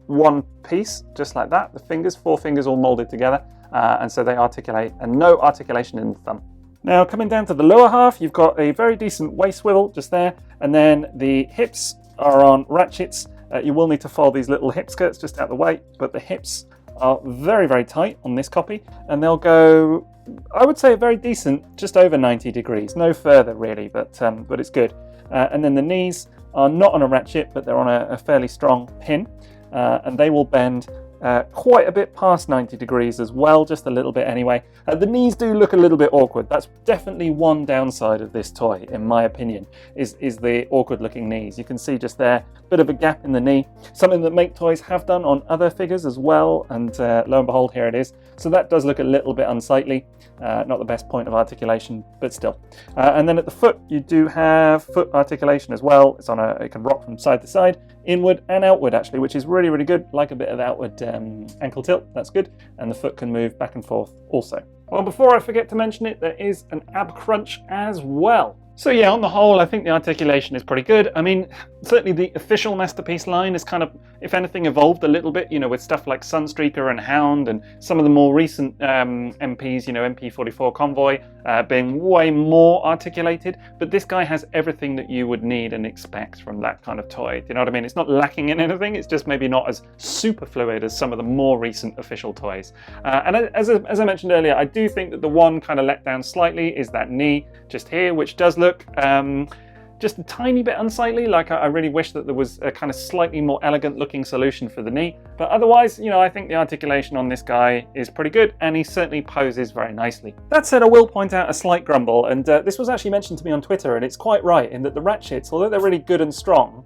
one piece, just like that. The fingers, 4 fingers all molded together. And so they articulate, and no articulation in the thumb. Now coming down to the lower half, you've got a very decent waist swivel just there, and then the hips are on ratchets. You will need to fold these little hip skirts just out the way, but the hips are very, very tight on this copy, and they'll go, I would say, a very decent, just over 90 degrees, no further really, but it's good. And then the knees are not on a ratchet, but they're on a fairly strong pin, and they will bend quite a bit past 90 degrees as well, just a little bit anyway. The knees do look a little bit awkward. That's definitely one downside of this toy, in my opinion, is the awkward looking knees. You can see just there, bit of a gap in the knee, something that Maketoys have done on other figures as well, and lo and behold, here it is. So that does look a little bit unsightly, not the best point of articulation, but still. And then at the foot, you do have foot articulation as well. It's on it can rock from side to side, inward and outward actually, which is really, really good. Like a bit of outward ankle tilt, that's good. And the foot can move back and forth also. Well, before I forget to mention it, there is an ab crunch as well. So yeah, on the whole, I think the articulation is pretty good. I mean, Certainly the official Masterpiece line has kind of, if anything, evolved a little bit, you know, with stuff like Sunstreaker and Hound, and some of the more recent MPs, you know, MP44 Convoy being way more articulated. But this guy has everything that you would need and expect from that kind of toy. Do you know what I mean? It's not lacking in anything, it's just maybe not as super fluid as some of the more recent official toys. And as I mentioned earlier, I do think that the one kind of let down slightly is that knee just here, which does look just a tiny bit unsightly. Like, I really wish that there was a kind of slightly more elegant looking solution for the knee. But otherwise, you know, I think the articulation on this guy is pretty good, and he certainly poses very nicely. That said, I will point out a slight grumble, and this was actually mentioned to me on Twitter, and it's quite right in that the ratchets, although they're really good and strong,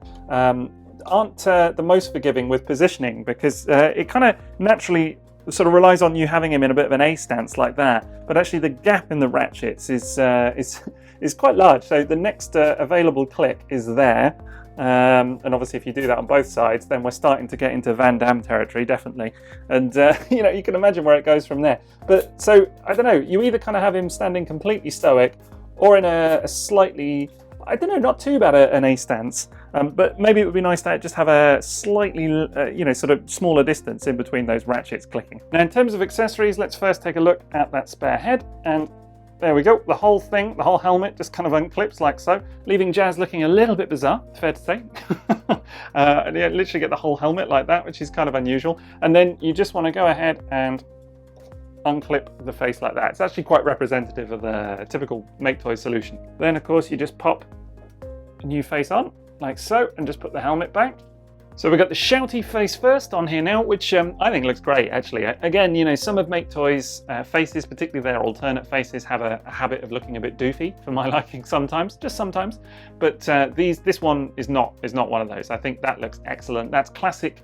aren't the most forgiving with positioning, because it kind of naturally sort of relies on you having him in a bit of an A stance like that, but actually the gap in the ratchets is quite large. So the next available click is there, and obviously if you do that on both sides, then we're starting to get into Van Damme territory, definitely. And you know, you can imagine where it goes from there. But so I don't know, you either kind of have him standing completely stoic, or in a slightly, I don't know, not too bad an A stance, but maybe it would be nice to just have a slightly, you know, sort of smaller distance in between those ratchets clicking. Now, in terms of accessories, let's first take a look at that spare head, and there we go. The whole thing, the whole helmet just kind of unclips like so, leaving Jazz looking a little bit bizarre, fair to say. And you literally get the whole helmet like that, which is kind of unusual. And then you just want to go ahead and unclip the face like that. It's actually quite representative of the typical Maketoys solution. Then, of course, you just pop a new face on, like so, and just put the helmet back. So we've got the shouty face first on here now, which I think looks great, actually. Again, you know, some of Maketoys' faces, particularly their alternate faces, have a habit of looking a bit doofy for my liking sometimes, just sometimes. But this one is not one of those. I think that looks excellent. That's classic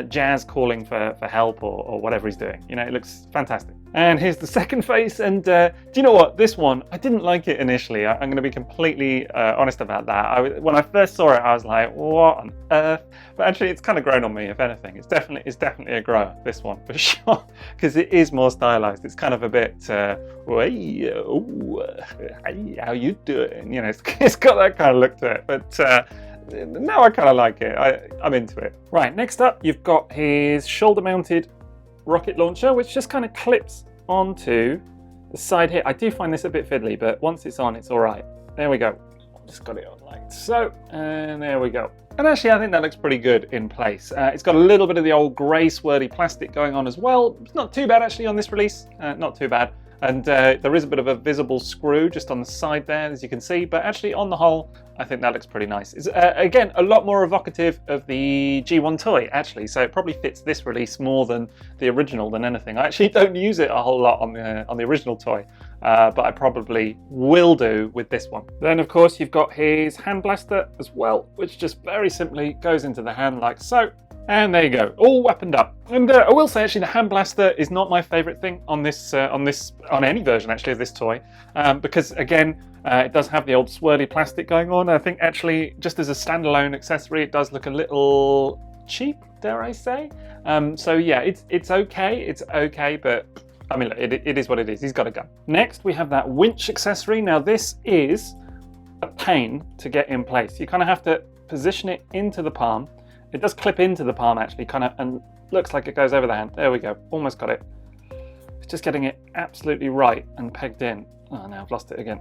Jazz calling for help or whatever he's doing. You know, it looks fantastic. And here's the second face, and do you know what? This one, I didn't like it initially. I'm going to be completely honest about that. When I first saw it, I was like, what on earth? But actually, it's kind of grown on me, if anything. It's definitely a grower, this one, for sure, because it is more stylized. It's kind of a bit, hey, how you doing? You know, it's got that kind of look to it, but now I kind of like it. I'm into it. Right, next up, you've got his shoulder-mounted rocket launcher, which just kind of clips onto the side here. I do find this a bit fiddly, but once it's on, it's all right. There we go. Just got it on like so, and there we go. And actually, I think that looks pretty good in place. It's got a little bit of the old grey swirly plastic going on as well. It's not too bad actually on this release, not too bad. And there is a bit of a visible screw just on the side there, as you can see, but actually on the whole, I think that looks pretty nice. It's, again, a lot more evocative of the G1 toy, actually, so it probably fits this release more than the original than anything. I actually don't use it a whole lot on the original toy, but I probably will do with this one. Then, of course, you've got his hand blaster as well, which just very simply goes into the hand like so. And there you go, all weaponed up. And I will say, actually, the hand blaster is not my favourite thing on any version actually of this toy, because again, it does have the old swirly plastic going on. I think actually, just as a standalone accessory, it does look a little cheap, dare I say. So yeah, it's okay, but I mean, look, it is what it is. He's got a gun. Next, we have that winch accessory. Now, this is a pain to get in place. You kind of have to position it into the palm. It does clip into the palm actually, kind of, and looks like it goes over the hand. There we go, almost got it. It's just getting it absolutely right and pegged in. Oh, now I've lost it again.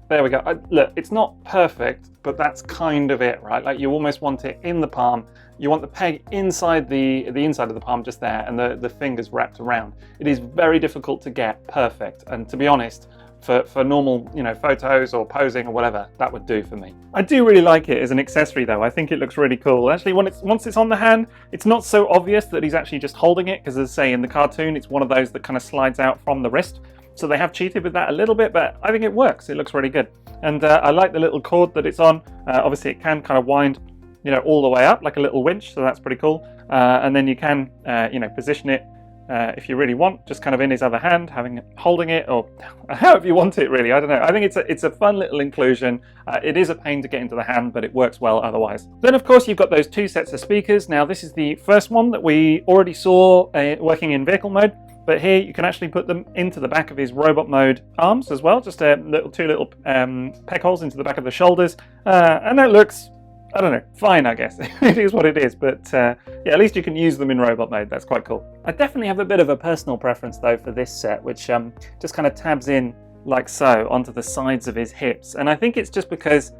There we go. Look, it's not perfect, but that's kind of it, right? Like, you almost want it in the palm. You want the peg inside the inside of the palm just there, and the fingers wrapped around. It is very difficult to get perfect, and to be honest, for normal, you know, photos or posing or whatever, that would do for me. I do really like it as an accessory though. I think it looks really cool. Actually, once it's on the hand, it's not so obvious that he's actually just holding it, because as I say in the cartoon, it's one of those that kind of slides out from the wrist. So they have cheated with that a little bit, but I think it works. It looks really good. And I like the little cord that it's on. Obviously it can kind of wind, you know, all the way up like a little winch, so that's pretty cool. And then you can, you know, position it if you really want, just kind of in his other hand, holding it, or however you want it really. I don't know. I think it's a fun little inclusion. It is a pain to get into the hand, but it works well otherwise. Then of course you've got those two sets of speakers. Now this is the first one that we already saw working in vehicle mode. But here you can actually put them into the back of his robot mode arms as well, just two little peg holes into the back of the shoulders, and that looks, I don't know, fine, I guess. It is what it is, but yeah, at least you can use them in robot mode. That's quite cool. I definitely have a bit of a personal preference though for this set, which just kind of tabs in like so onto the sides of his hips, and I think it's just because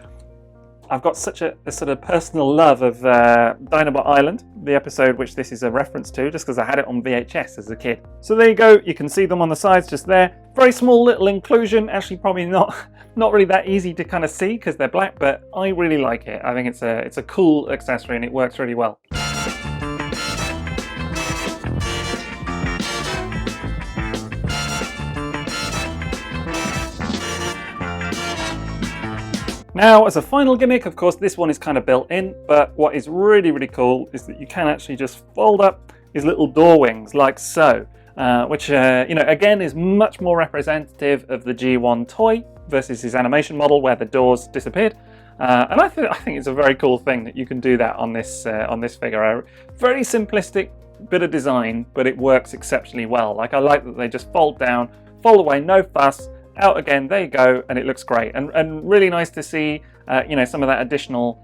I've got such a sort of personal love of Dinobot Island, the episode which this is a reference to, just because I had it on VHS as a kid. So there you go, you can see them on the sides just there. Very small little inclusion, actually probably not really that easy to kind of see because they're black, but I really like it. I think it's a cool accessory and it works really well. Now, as a final gimmick, of course, this one is kind of built in, but what is really, really cool is that you can actually just fold up his little door wings like so, which, you know, again, is much more representative of the G1 toy versus his animation model where the doors disappeared. And I think it's a very cool thing that you can do that on this figure. Very simplistic bit of design, but it works exceptionally well. Like, I like that they just fold down, fold away, no fuss, out again, there you go, and it looks great, and really nice to see you know, some of that additional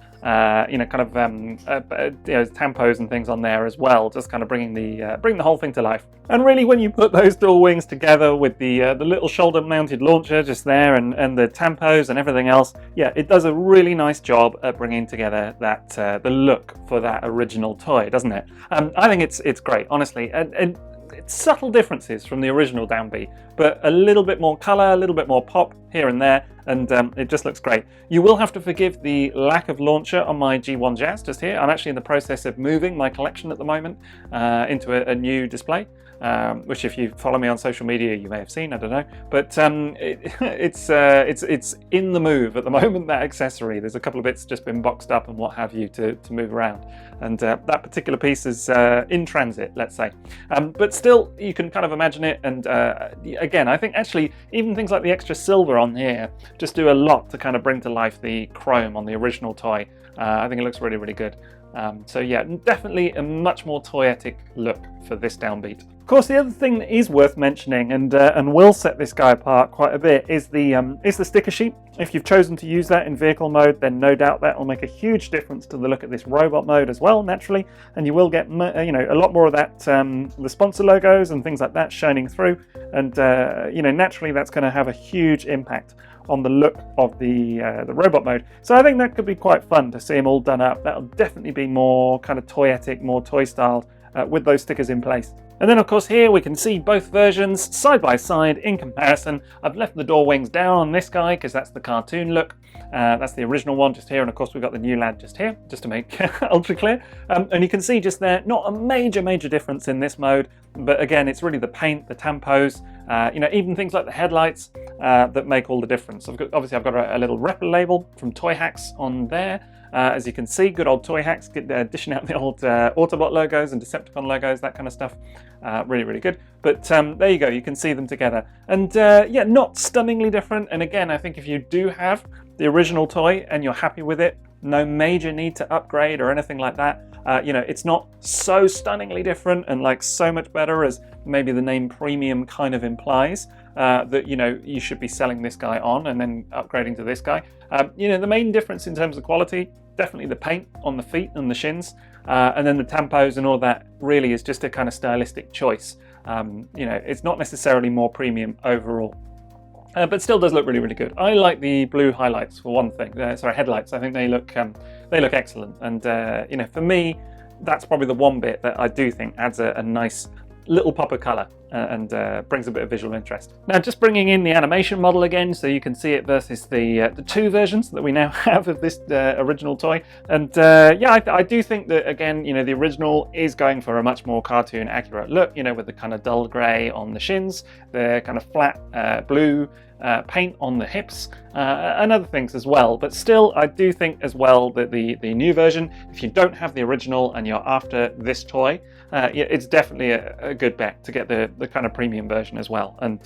you know, kind of you know, tampos and things on there as well, just kind of bringing the whole thing to life. And really, when you put those door wings together with the little shoulder mounted launcher just there, and the tampos and everything else, yeah, it does a really nice job at bringing together that the look for that original toy, doesn't it? I think it's great, honestly, and it's subtle differences from the original Downbeat, but a little bit more colour, a little bit more pop here and there, and it just looks great. You will have to forgive the lack of launcher on my G1 Jazz just here. I'm actually in the process of moving my collection at the moment into a new display, which if you follow me on social media you may have seen, I don't know, but it's in the move at the moment, that accessory. There's a couple of bits just been boxed up and what have you to move around, and that particular piece is in transit, let's say, but still you can kind of imagine it. And again, I think actually even things like the extra silver on here just do a lot to kind of bring to life the chrome on the original toy. I think it looks really, really good. So yeah, definitely a much more toyetic look for this Downbeat. Of course, the other thing that is worth mentioning and will set this guy apart quite a bit is the sticker sheet. If you've chosen to use that in vehicle mode, then no doubt that will make a huge difference to the look at this robot mode as well, naturally, and you will get you know, a lot more of that the sponsor logos and things like that shining through, and you know, naturally that's going to have a huge impact on the look of the robot mode. So I think that could be quite fun to see them all done up. That'll definitely be more kind of toyetic, more toy styled with those stickers in place. And then of course here we can see both versions side by side in comparison. I've left the door wings down on this guy because that's the cartoon look. That's the original one just here, and of course we've got the new lad just here, just to make ultra clear. And you can see just there, not a major difference in this mode, but again, it's really the paint, the tampos, you know, even things like the headlights that make all the difference. Obviously I've got a little rep label from Toy Hacks on there. As you can see, good old Toy Hacks, dishing out the old Autobot logos and Decepticon logos, that kind of stuff. Really, really good. But there you go, you can see them together. And yeah, not stunningly different. And again, I think if you do have the original toy and you're happy with it, no major need to upgrade or anything like that. You know, it's not so stunningly different and like so much better as maybe the name Premium kind of implies, that, you know, you should be selling this guy on and then upgrading to this guy. You know, the main difference in terms of quality, definitely the paint on the feet and the shins, and then the tampos and all that really is just a kind of stylistic choice. You know, it's not necessarily more premium overall. But still does look really, really good. I like the blue highlights for one thing. Sorry, headlights. I think they look excellent. And you know, for me, that's probably the one bit that I do think adds a nice little pop of colour and brings a bit of visual interest. Now, just bringing in the animation model again, so you can see it versus the two versions that we now have of this original toy. And yeah, I do think that, again, you know, the original is going for a much more cartoon accurate look, you know, with the kind of dull grey on the shins, the kind of flat blue paint on the hips, and other things as well. But still, I do think as well that the new version, if you don't have the original and you're after this toy, yeah, it's definitely a good bet to get the kind of premium version as well, and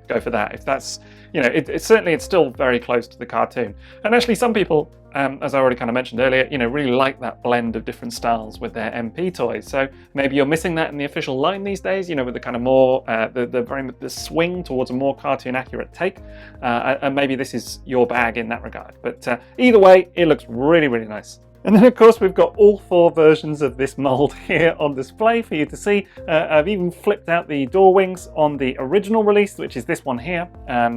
go for that. If that's, you know, it's certainly, it's still very close to the cartoon. And actually some people, as I already kind of mentioned earlier, you know, really like that blend of different styles with their MP toys. So maybe you're missing that in the official line these days, you know, with the kind of more, the swing towards a more cartoon accurate take. And maybe this is your bag in that regard. But either way, it looks really, really nice. And then of course we've got all 4 versions of this mould here on display for you to see. I've even flipped out the door wings on the original release, which is this one here,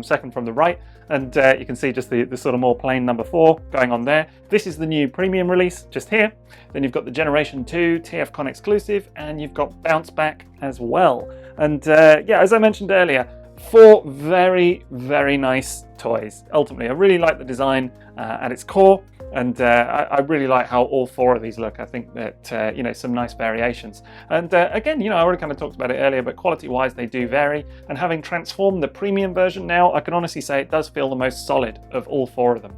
second from the right. And you can see just the sort of more plain number 4 going on there. This is the new premium release just here. Then you've got the Generation 2 TFCon exclusive, and you've got Bounce Back as well. And yeah, as I mentioned earlier, 4 very, very nice toys. Ultimately, I really like the design at its core. And I really like how all 4 of these look. I think that, you know, some nice variations. And again, you know, I already kind of talked about it earlier, but quality-wise, they do vary. And having transformed the premium version now, I can honestly say it does feel the most solid of all 4 of them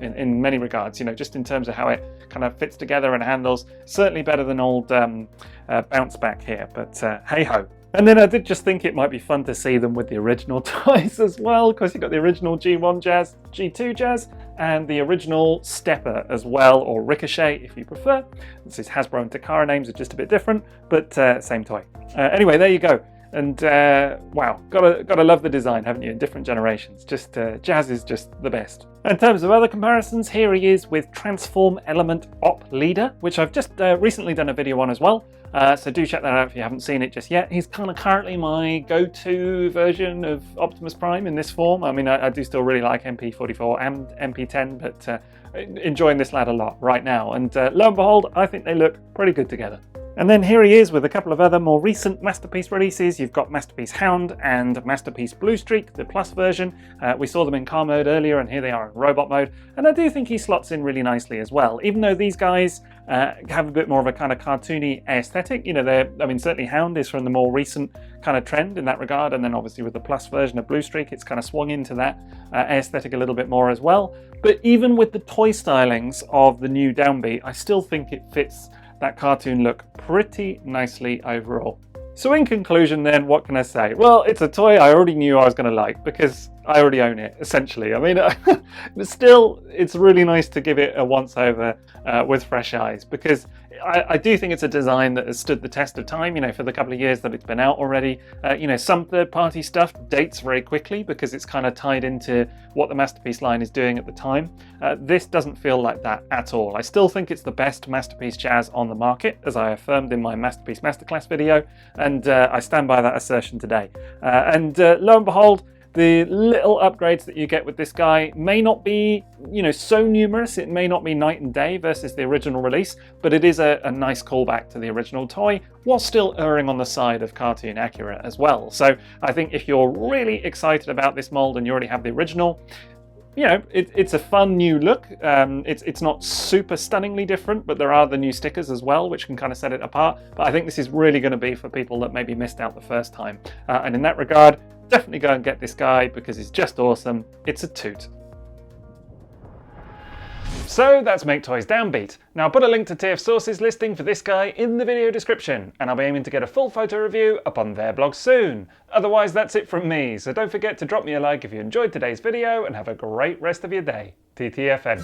in many regards, you know, just in terms of how it kind of fits together and handles. Certainly better than old Bounce Back here, but hey-ho. And then I did just think it might be fun to see them with the original toys as well, because you've got the original G1 Jazz, G2 Jazz, and the original Stepper as well, or Ricochet if you prefer. This is Hasbro and Takara names are just a bit different, but same toy. Anyway, there you go. And wow, gotta love the design, haven't you, in different generations. Just Jazz is just the best. In terms of other comparisons, here he is with Transform Element Op Leader, which I've just recently done a video on as well. So do check that out if you haven't seen it just yet. He's kind of currently my go-to version of Optimus Prime in this form. I mean, I do still really like MP44 and MP10, but enjoying this lad a lot right now. And lo and behold, I think they look pretty good together. And then here he is with a couple of other more recent Masterpiece releases. You've got Masterpiece Hound and Masterpiece Blue Streak, the Plus version. We saw them in car mode earlier, and here they are in robot mode. And I do think he slots in really nicely as well, even though these guys have a bit more of a kind of cartoony aesthetic. You know, I mean, certainly Hound is from the more recent kind of trend in that regard, and then obviously with the Plus version of Blue Streak, it's kind of swung into that aesthetic a little bit more as well. But even with the toy stylings of the new Downbeat, I still think it fits that cartoon look pretty nicely overall. So in conclusion then, what can I say? Well, it's a toy I already knew I was going to like because I already own it, essentially. I mean, but still, it's really nice to give it a once-over with fresh eyes, because I do think it's a design that has stood the test of time, you know, for the couple of years that it's been out already. You know, some third-party stuff dates very quickly because it's kind of tied into what the Masterpiece line is doing at the time. This doesn't feel like that at all. I still think it's the best Masterpiece Jazz on the market, as I affirmed in my Masterpiece Masterclass video, and I stand by that assertion today. And lo and behold, the little upgrades that you get with this guy may not be, you know, so numerous. It may not be night and day versus the original release, but it is a nice callback to the original toy, while still erring on the side of cartoon accurate as well. So I think if you're really excited about this mold and you already have the original, you know, it's a fun new look. It's not super stunningly different, but there are the new stickers as well, which can kind of set it apart. But I think this is really going to be for people that maybe missed out the first time. And in that regard, definitely go and get this guy because he's just awesome. It's a toot. So that's Maketoys Downbeat. Now I'll put a link to TF Source's listing for this guy in the video description, and I'll be aiming to get a full photo review up on their blog soon. Otherwise, that's it from me, so don't forget to drop me a like if you enjoyed today's video, and have a great rest of your day. TTFN.